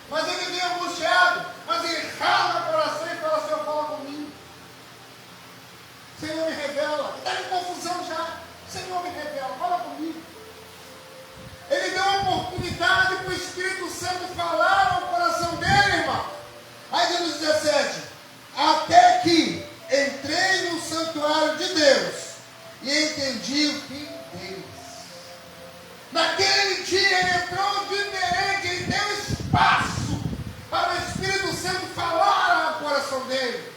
Mas ele vem angustiado, mas ele rala o coração e fala: Senhor, fala comigo. Senhor, me revela. Está em confusão já. Senhor, me revela, fala comigo. Ele deu a oportunidade para o Espírito Santo falar ao coração dele, irmão. Aí diz no 17: até que entrei no santuário de Deus e entendi o fim deles. Naquele dia ele entrou diferente, ele deu espaço para o Espírito Santo falar ao coração dele.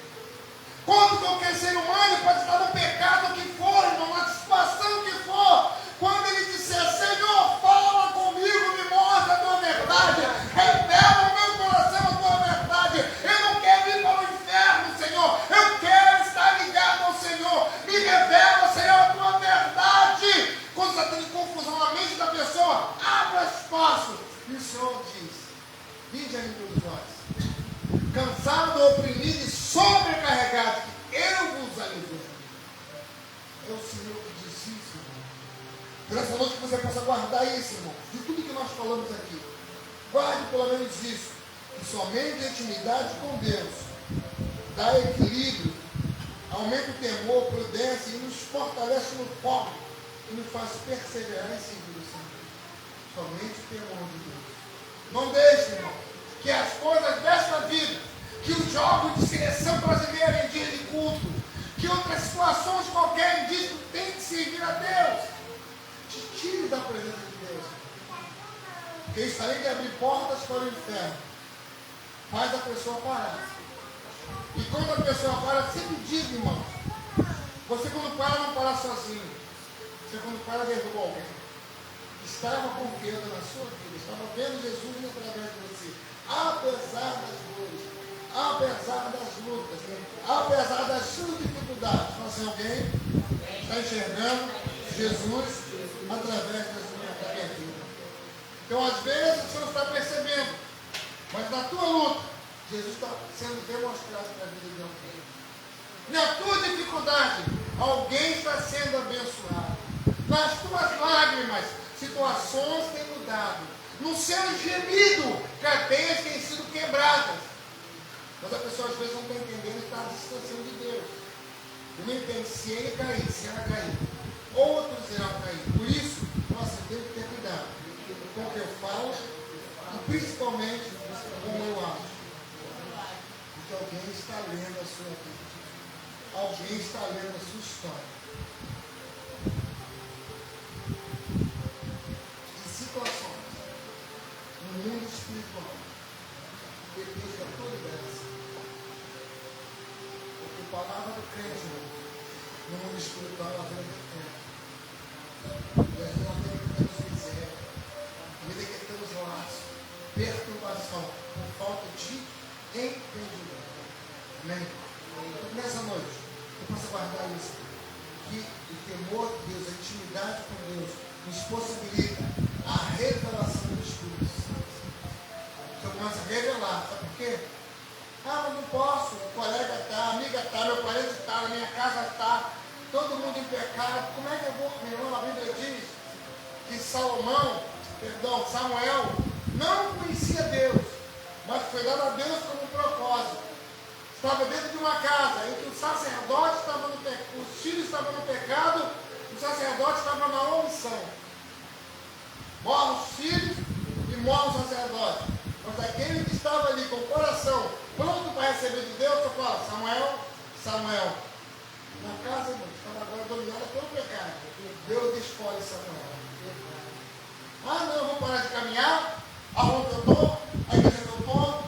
Quando qualquer ser humano pode estar no pecado que for, irmão, na situação que for, quando ele disser: Senhor, fala comigo, me mostra a tua verdade, revela o meu coração a tua verdade. Eu não quero ir para o inferno, Senhor, eu quero estar ligado ao Senhor. Me revela, Senhor, a tua verdade. Quando está tendo confusão na mente da pessoa, abra espaço. E o Senhor diz: vinde a mim todos vós, cansado, oprimido e sobrecarregado, que eu vos aliviarei. É o Senhor que diz isso, irmão. Nessa noite que você possa guardar isso, irmão, de tudo que nós falamos aqui. Guarde pelo menos isso, que somente a intimidade com Deus dá equilíbrio, aumenta o temor, prudência e nos fortalece no foco e nos faz perseverar em seguir o Senhor. Somente o temor de Deus. Não deixe, irmão, que as coisas desta vida, que os jogos de seleção brasileira em dia de culto, que outras situações qualquer em dia que tem que servir a Deus, te tire da presença de Deus. Porque isso além de abrir portas para o inferno, faz a pessoa parar. E quando a pessoa para, sempre diz, irmão, você quando para, não para sozinho. Você quando para, derruba alguém. Estava confiando na sua vida, estava vendo Jesus através de você, apesar das dores, apesar das lutas, apesar das suas dificuldades. Mas alguém está enxergando Jesus através da minha vida. Então, às vezes, você não está percebendo, mas na tua luta, Jesus está sendo demonstrado na vida de alguém. Na tua dificuldade, alguém está sendo abençoado. Nas tuas lágrimas, situações têm mudado. No seu gemido, cadeias têm sido quebradas. Mas a pessoa às vezes não está entendendo e está se distanciando de Deus. E não entende se ele cair, se ela cair. Outros irão cair. Por isso, nós temos que ter cuidado com o que eu falo e principalmente com o eu acho. Porque alguém está lendo a sua vida. Alguém está lendo a sua história. De situações no mundo espiritual depende da tua liderança. Porque a palavra do crente no mundo espiritual ela vem do tempo. E a gente não tem que temos miséria, à medida que temos laço, perturbação, por falta de entendimento. Amém? Então, nessa noite, eu posso guardar isso. Que o temor de Deus, a intimidade com Deus, nos possibilita a revelação do Espírito Santo. Você começa a revelar, sabe por quê? Ah, mas não posso, o colega está, a amiga está, meu parente está, na minha casa está, todo mundo em pecado. Como é que eu vou, meu irmão? A Bíblia diz que Samuel não conhecia Deus, mas foi dado a Deus como um propósito. Estava dentro de uma casa em que o sacerdote estava no pecado, os filhos estavam no pecado, o sacerdote estava na omissão. Morram os filhos e morre o sacerdote. Mas aquele que estava ali com o coração pronto para receber de Deus, eu falo: Samuel, Samuel. Na casa, irmão, estava agora dominada pelo pecado. Deus escolhe Samuel. Ah, não, eu vou parar de caminhar, aonde eu estou, a igreja que eu estou.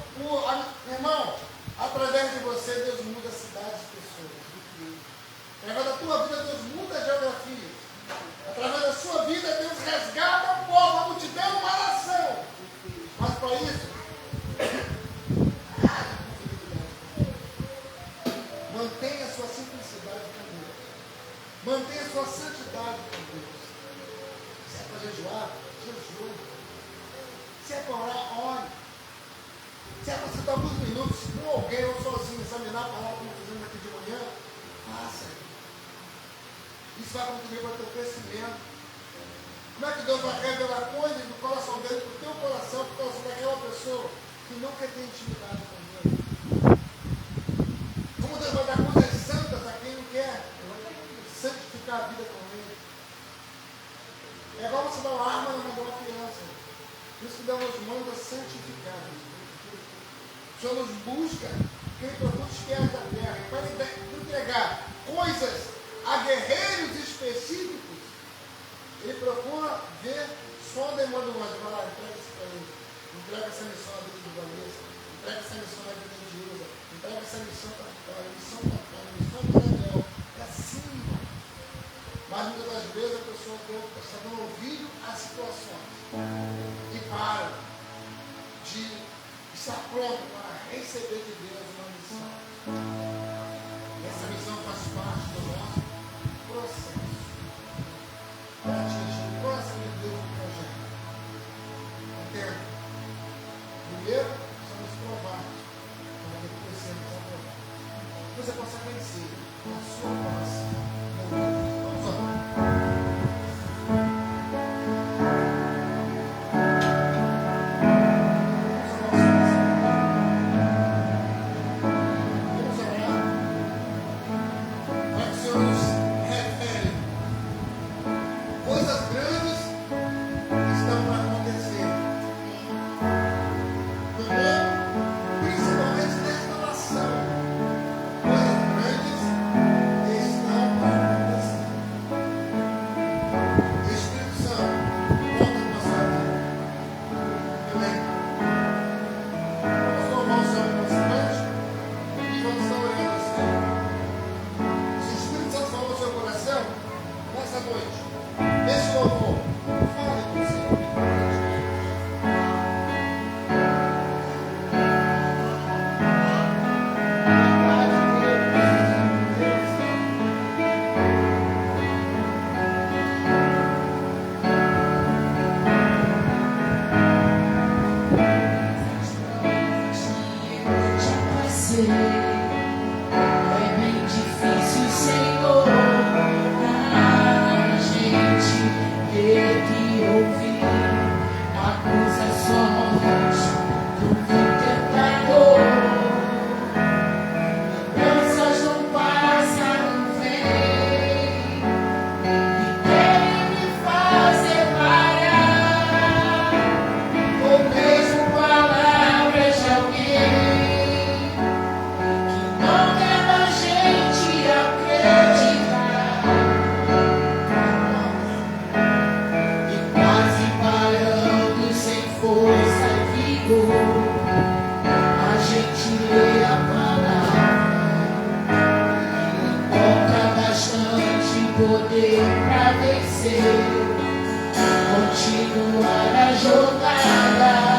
Irmão, através de você, Deus muda cidades e pessoas. Através da tua vida, Deus muda a geografia. Através da sua vida, Deus resgata um povo, a multidão, uma nação. Mas para isso, mantenha a sua simplicidade com Deus. Mantenha a sua santidade com Deus. Se é para jejuar, jejue. Se é para orar, ore. Se é para citar alguns minutos com alguém ou sozinho, examinar a palavra como fizemos aqui de manhã, Faça. Isso vai contribuir para o teu crescimento. Como é que Deus vai revelar coisas do coração dele para o teu coração, para o coração daquela pessoa que nunca tem intimidade com Deus? Como Deus vai dar coisas santas a quem não quer santificar a vida com Ele? É igual você dar uma arma na mão de uma criança. Por isso que Deus nos manda santificar. O Senhor nos busca, porque Ele procura os pés da terra. E para entregar coisas a guerreiros específicos, Ele procura ver só o demônio do anjo. Vai lá, entrega isso para ele. Entrega essa missão à vida de Vanessa. Entrega essa missão à vida de Usa. Entrega essa missão para a missão para a missão para Daniel. É assim, irmão. Mas muitas das vezes a pessoa está dando ouvido às situações e para de estar pronto para receber de Deus uma missão. Essa missão faz parte do nosso processo para atingir o próximo de Deus no projeto. Entenda? Primeiro, somos provados para depois sermos aprovados. Você consegue vencer a sua aprovação. Vamos orar. Poder pra vencer, continuar a jornada.